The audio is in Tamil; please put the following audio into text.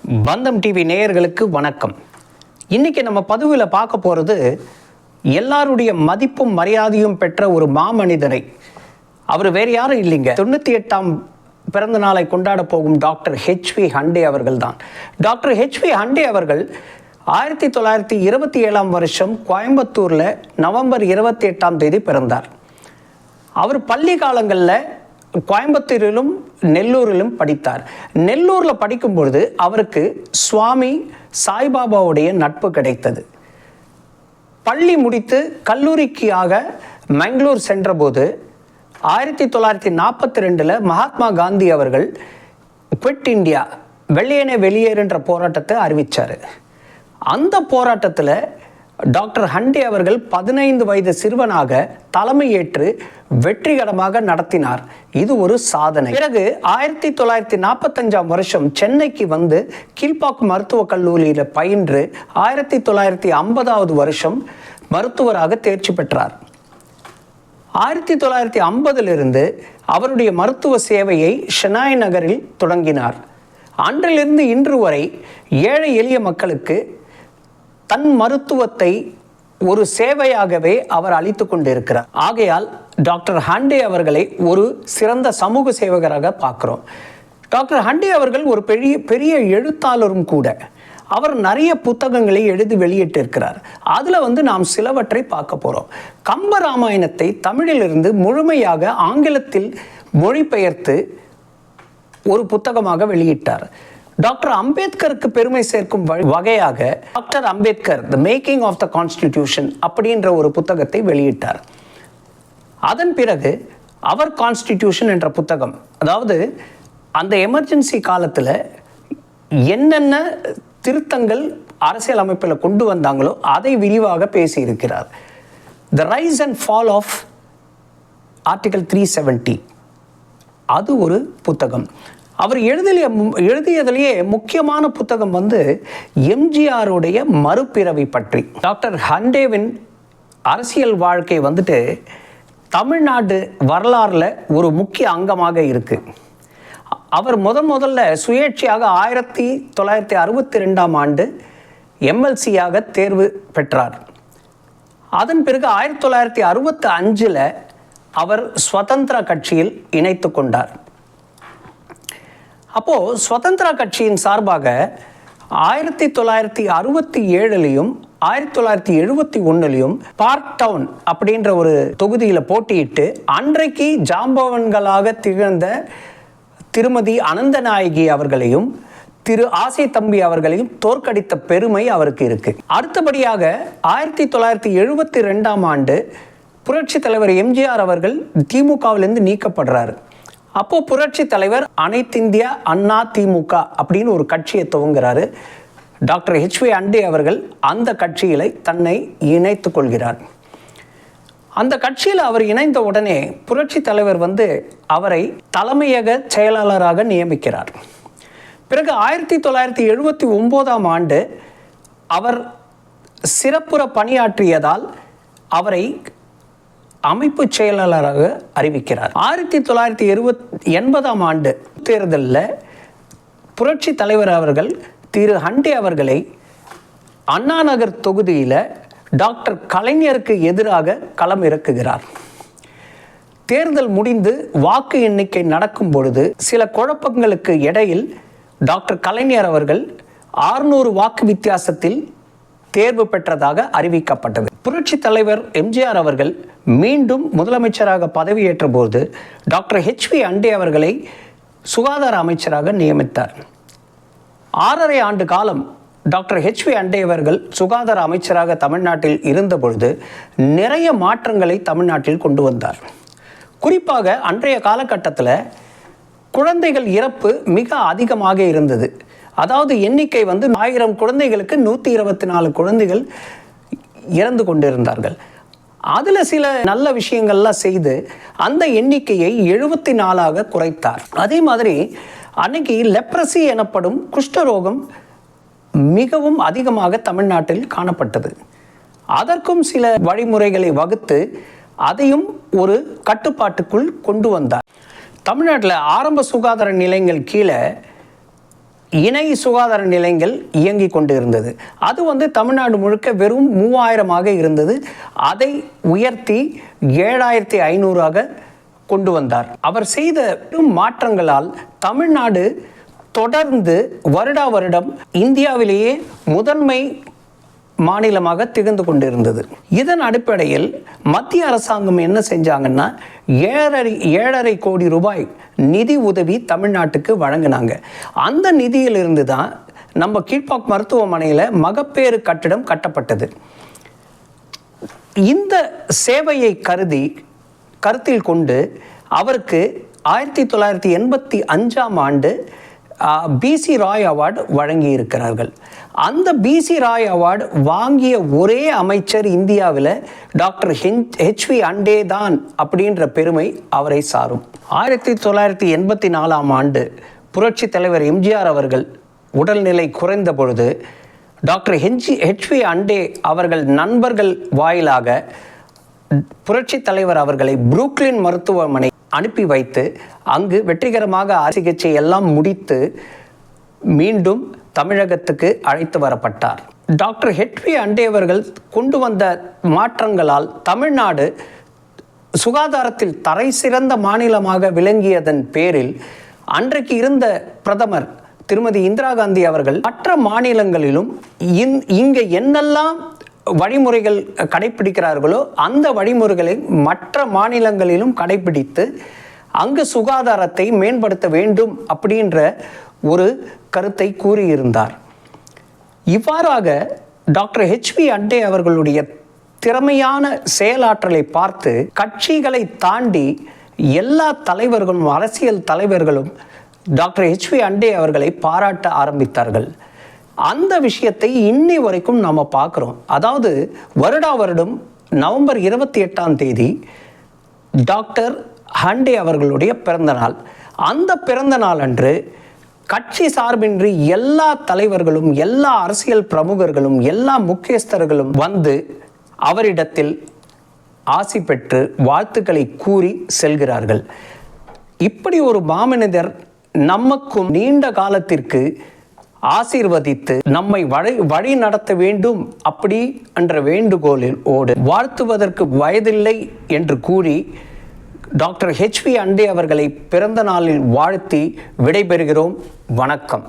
பந்தம் டிவி நேயர்களுக்கு வணக்கம். இன்னைக்கு நம்ம பதிவில் பார்க்க போகிறது எல்லாருடைய மதிப்பும் மரியாதையும் பெற்ற ஒரு மாமனிதரை. அவர் வேறு யாரும் இல்லைங்க, 98ஆம் பிறந்த நாளை கொண்டாட போகும் டாக்டர் ஹெச்வி ஹண்டே அவர்கள் தான். டாக்டர் ஹெச்வி ஹண்டே அவர்கள் 1927ஆம் வருஷம் கோயம்புத்தூரில் நவம்பர் 28ஆம் தேதி பிறந்தார். அவர் பள்ளி காலங்களில் கோயம்புத்தூரிலும் நெல்லூரிலும் படித்தார். நெல்லூரில் படிக்கும்பொழுது அவருக்கு சுவாமி சாய்பாபாவுடைய நட்பு கிடைத்தது. பள்ளி முடித்து கல்லூரிக்காக மங்களூர் சென்றபோது 1942 மகாத்மா காந்தி அவர்கள் குவிட் இந்தியா, வெள்ளையனே வெளியேறுன்ற போராட்டத்தை அறிவித்தார். அந்த போராட்டத்தில் டாக்டர் ஹண்டே அவர்கள் 15 வயது சிறுவனாக தலைமையேற்று வெற்றிகரமாக நடத்தினார். இது ஒரு சாதனை. பிறகு 1945ஆம் வருஷம் சென்னைக்கு வந்து கீழ்ப்பாக்கம் மருத்துவக் கல்லூரியில் பயின்று 1950ஆவது வருஷம் மருத்துவராக தேர்ச்சி பெற்றார். 1950 அவருடைய மருத்துவ சேவையை ஷெனாய் நகரில் தொடங்கினார். அன்றிலிருந்து இன்று வரை ஏழை எளிய மக்களுக்கு தன் மருத்துவத்தை ஒரு சேவையாகவே அவர் அளித்து கொண்டிருக்கிறார். ஆகையால் டாக்டர் ஹண்டே அவர்களை ஒரு சிறந்த சமூக சேவகராக பார்க்கிறோம். டாக்டர் ஹண்டே அவர்கள் ஒரு பெரிய எழுத்தாளரும் கூட. அவர் நிறைய புத்தகங்களை எழுதி வெளியிட்டிருக்கிறார். அதில் நாம் சிலவற்றை பார்க்க போகிறோம். கம்பராமாயணத்தை தமிழிலிருந்து முழுமையாக ஆங்கிலத்தில் மொழிபெயர்த்து ஒரு புத்தகமாக வெளியிட்டார். டாக்டர் அம்பேத்கருக்கு பெருமை சேர்க்கும் வகையாக doctor Ambedkar the making of the constitution அப்படின்ற ஒரு புத்தகத்தை வெளியிட்டார். அதன் பிறகு அவர் கான்ஸ்டிடியூஷன் என்ற புத்தகம், அதாவது அந்த எமர்ஜென்சி காலத்தில் என்னென்ன திருத்தங்கள் அரசியல் அமைப்பில் கொண்டு வந்தாங்களோ அதை விரிவாக பேசியிருக்கிறார். The rise and fall of article 370 அது ஒரு புத்தகம். அவர் எழுதியதிலேயே முக்கியமான புத்தகம் எம்ஜிஆருடைய மறுபிறவி பற்றி. டாக்டர் ஹண்டேவின் அரசியல் வாழ்க்கை தமிழ்நாடு வரலாறில் ஒரு முக்கிய அங்கமாக இருக்குது. அவர் முதல்ல சுயேட்சையாக 1962ஆம் ஆண்டு எம்எல்சியாக தேர்வு பெற்றார். அதன் பிறகு 1965 அவர் சுதந்திர கட்சியில் இணைத்து கொண்டார். அப்போது சுதந்திர கட்சியின் சார்பாக 1967லையும் 1971லையும் பார்க் டவுன் அப்படின்ற ஒரு தொகுதியில் போட்டியிட்டு அன்றைக்கு ஜாம்பவன்களாக திகழ்ந்த திருமதி அனந்தநாயகி அவர்களையும் திரு ஆசை தம்பி அவர்களையும் தோற்கடித்த பெருமை அவருக்கு இருக்கு. அடுத்தபடியாக 1972ஆம் ஆண்டு புரட்சி தலைவர் எம்ஜிஆர் அவர்கள் திமுகவிலிருந்து நீக்கப்படுறாரு. அப்போது புரட்சி தலைவர் அனைத்திந்திய அண்ணா திமுக அப்படின்னு ஒரு கட்சியை துவங்குறாரு. டாக்டர் ஹெச்வி ஹண்டே அவர்கள் அந்த கட்சியில் தன்னை இணைத்து கொள்கிறார். அந்த கட்சியில் அவர் இணைந்த உடனே புரட்சி தலைவர் அவரை தலைமையக செயலாளராக நியமிக்கிறார். பிறகு 1979ஆம் ஆண்டு அவர் சிறப்புற பணியாற்றியதால் அவரை அமைப்பு செயலாளராக அறிவிக்கிறார். 1980ஆம் ஆண்டு தேர்தலில் புரட்சி தலைவர் அவர்கள் திரு ஹண்டே அவர்களை அண்ணா நகர் தொகுதியில் டாக்டர் கலைஞருக்கு எதிராக களம் இறக்குகிறார். தேர்தல் முடிந்து வாக்கு எண்ணிக்கை நடக்கும் பொழுது சில குழப்பங்களுக்கு இடையில் டாக்டர் கலைஞர் அவர்கள் 600 வாக்கு வித்தியாசத்தில் தேர்வு பெற்றதாக அறிவிக்கப்பட்டது. புரட்சி தலைவர் எம்ஜிஆர் அவர்கள் மீண்டும் முதலமைச்சராக பதவியேற்ற போது டாக்டர் ஹெச்வி ஹண்டே அவர்களை சுகாதார அமைச்சராக நியமித்தார். 6.5 ஆண்டு காலம் டாக்டர் ஹெச்வி ஹண்டே அவர்கள் சுகாதார அமைச்சராக தமிழ்நாட்டில் இருந்த பொழுது நிறைய மாற்றங்களை தமிழ்நாட்டில் கொண்டு வந்தார். குறிப்பாக அன்றைய காலகட்டத்தில் குழந்தைகள் இறப்பு மிக அதிகமாக இருந்தது. அதாவது எண்ணிக்கை 1000 குழந்தைகளுக்கு 124 குழந்தைகள் இறந்து கொண்டிருந்தார்கள். அதில் சில நல்ல விஷயங்கள்லாம் செய்து அந்த எண்ணிக்கையை 74ஆக குறைத்தார். அதே மாதிரி அன்னைக்கு லெப்ரசி எனப்படும் குஷ்டரோகம் மிகவும் அதிகமாக தமிழ்நாட்டில் காணப்பட்டது. அதற்கும் சில வழிமுறைகளை வகுத்து அதையும் ஒரு கட்டுப்பாட்டுக்குள் கொண்டு வந்தார். தமிழ்நாட்டில் ஆரம்ப சுகாதார நிலையங்கள் கீழே இணை சுகாதார நிலையங்கள் இயங்கி கொண்டு இருந்தது. அது தமிழ்நாடு முழுக்க வெறும் 3000 இருந்தது. அதை உயர்த்தி 7500 கொண்டு வந்தார். அவர் செய்த மாற்றங்களால் தமிழ்நாடு தொடர்ந்து வருடா வருடம் இந்தியாவிலேயே முதன்மை மாநிலமாக திகழ்ந்து கொண்டிருந்தது. இதன் அடிப்படையில் மத்திய அரசாங்கம் என்ன செஞ்சாங்கன்னா 7.5 கோடி ரூபாய் நிதி உதவி தமிழ்நாட்டுக்கு வழங்கினாங்க. அந்த நிதியிலிருந்து தான் நம்ம கீழ்ப்பாக் மருத்துவமனையில் மகப்பேறு கட்டிடம் கட்டப்பட்டது. இந்த சேவையை கருத்தில் கொண்டு அவருக்கு 1985 பிசி ராய் அவார்டு வழங்கி இருக்கிறார்கள். அந்த பிசி ராய் அவார்டு வாங்கிய ஒரே அமைச்சர் இந்தியாவில் டாக்டர் ஹெச்வி அண்டே தான் அப்படின்ற பெருமை அவரை சாரும். 1984 புரட்சி தலைவர் எம்ஜிஆர் அவர்கள் உடல்நிலை குறைந்த பொழுது டாக்டர் ஹெச்வி அண்டே அவர்கள் நண்பர்கள் வாயிலாக புரட்சி தலைவர் அவர்களை புரூக்ளின் மருத்துவமனை அனுப்பி வைத்து அங்கு வெற்றிகரமாக சிகிச்சை எல்லாம் முடித்து மீண்டும் தமிழகத்துக்கு அழைத்து வரப்பட்டார். டாக்டர் ஹெச்வி அண்டே அவர்கள் கொண்டு வந்த மாற்றங்களால் தமிழ்நாடு சுகாதாரத்தில் தலை சிறந்த மாநிலமாக விளங்கியதன் பேரில் அன்றைக்கு இருந்த பிரதமர் திருமதி இந்திரா காந்தி அவர்கள் மற்ற மாநிலங்களிலும் இங்கே என்னெல்லாம் வழிமுறைகள் கடைபிடிக்கிறார்களோ அந்த வழிமுறைகளை மற்ற மாநிலங்களிலும் கடைபிடித்து அங்கு சுகாதாரத்தை மேம்படுத்த வேண்டும் அப்படின்ற ஒரு கருத்தை கூறியிருந்தார். இவ்வாறாக டாக்டர் ஹெச்வி அண்டே அவர்களுடைய திறமையான செயலாற்றலை பார்த்து கட்சிகளை தாண்டி எல்லா தலைவர்களும் அரசியல் தலைவர்களும் டாக்டர் ஹெச்வி அண்டே அவர்களை பாராட்ட ஆரம்பித்தார்கள். அந்த விஷயத்தை இன்னி வரைக்கும் நாம் பார்க்குறோம். அதாவது வருடா வருடம் நவம்பர் 28 டாக்டர் ஹண்டே அவர்களுடைய பிறந்தநாள். அந்த பிறந்த நாள் அன்று கட்சி சார்பின்றி எல்லா தலைவர்களும் எல்லா அரசியல் பிரமுகர்களும் எல்லா முக்கியஸ்தர்களும் வந்து அவரிடத்தில் ஆசி பெற்று வாழ்த்துக்களை கூறி செல்கிறார்கள். இப்படி ஒரு மாமனிதர் நமக்கும் நீண்ட காலத்திற்கு ஆசீர்வதித்து நம்மை வழி நடத்த வேண்டும் அப்படி என்ற வேண்டுகோளில் வாழ்த்துவதற்கு வயதில்லை என்று கூறி டாக்டர் ஹெச்வி அண்டே அவர்களை பிறந்த நாளில் வாழ்த்தி விடைபெறுகிறோம். வணக்கம்.